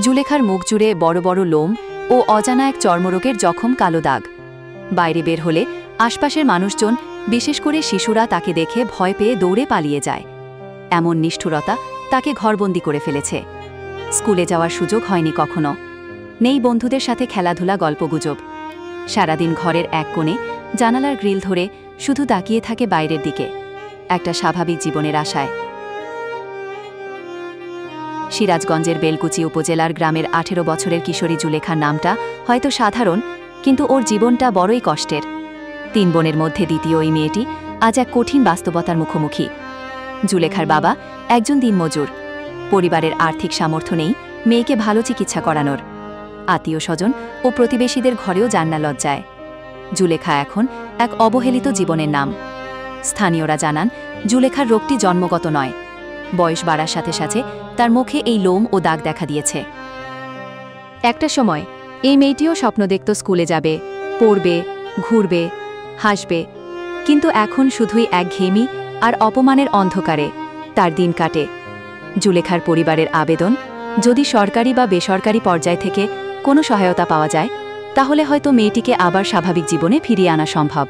জুলেখার মুখ জুড়ে বড় বড় লোম ও অজানা এক চর্মরোগের জখম কালো দাগ। বাইরে বের হলে আশপাশের মানুষজন, বিশেষ করে শিশুরা তাকে দেখে ভয় পেয়ে দৌড়ে পালিয়ে যায়। এমন নিষ্ঠুরতা তাকে ঘরবন্দি করে ফেলেছে। স্কুলে যাওয়ার সুযোগ হয়নি কখনো। নেই বন্ধুদের সাথে খেলাধুলা, গল্পগুজব। সারাদিন ঘরের এক কোণে জানালার গ্রিল ধরে শুধু তাকিয়ে থাকে বাইরের দিকে, একটা স্বাভাবিক জীবনের আশায়। সিরাজগঞ্জের বেলকুচি উপজেলার গ্রামের 18 বছরের কিশোরী জুলেখার নামটা হয়তো সাধারণ, কিন্তু ওর জীবনটা বড়ই কষ্টের। 3 বোনের মধ্যে দ্বিতীয় ওই মেয়েটি আজ এক কঠিন বাস্তবতার মুখোমুখি। জুলেখার বাবা একজন দিনমজুর। পরিবারের আর্থিক সামর্থ্য নেই মেয়েকে ভালো চিকিৎসা করানোর। আত্মীয় স্বজন ও প্রতিবেশীদের ঘরেও যান না লজ্জায়। জুলেখা এখন এক অবহেলিত জীবনের নাম। স্থানীয়রা জানান, জুলেখার রোগটি জন্মগত নয়। বয়স বাড়ার সাথে সাথে তার মুখে এই লোম ও দাগ দেখা দিয়েছে। একটা সময় এই মেয়েটিও স্বপ্ন দেখত স্কুলে যাবে, পড়বে, ঘুরবে, হাসবে, কিন্তু এখন শুধুই একঘেয়েমি আর অপমানের অন্ধকারে তার দিন কাটে। জুলেখার পরিবারের আবেদন, যদি সরকারি বা বেসরকারি পর্যায় থেকে কোনো সহায়তা পাওয়া যায়, তাহলে হয়তো মেয়েটিকে আবার স্বাভাবিক জীবনে ফিরিয়ে আনা সম্ভব।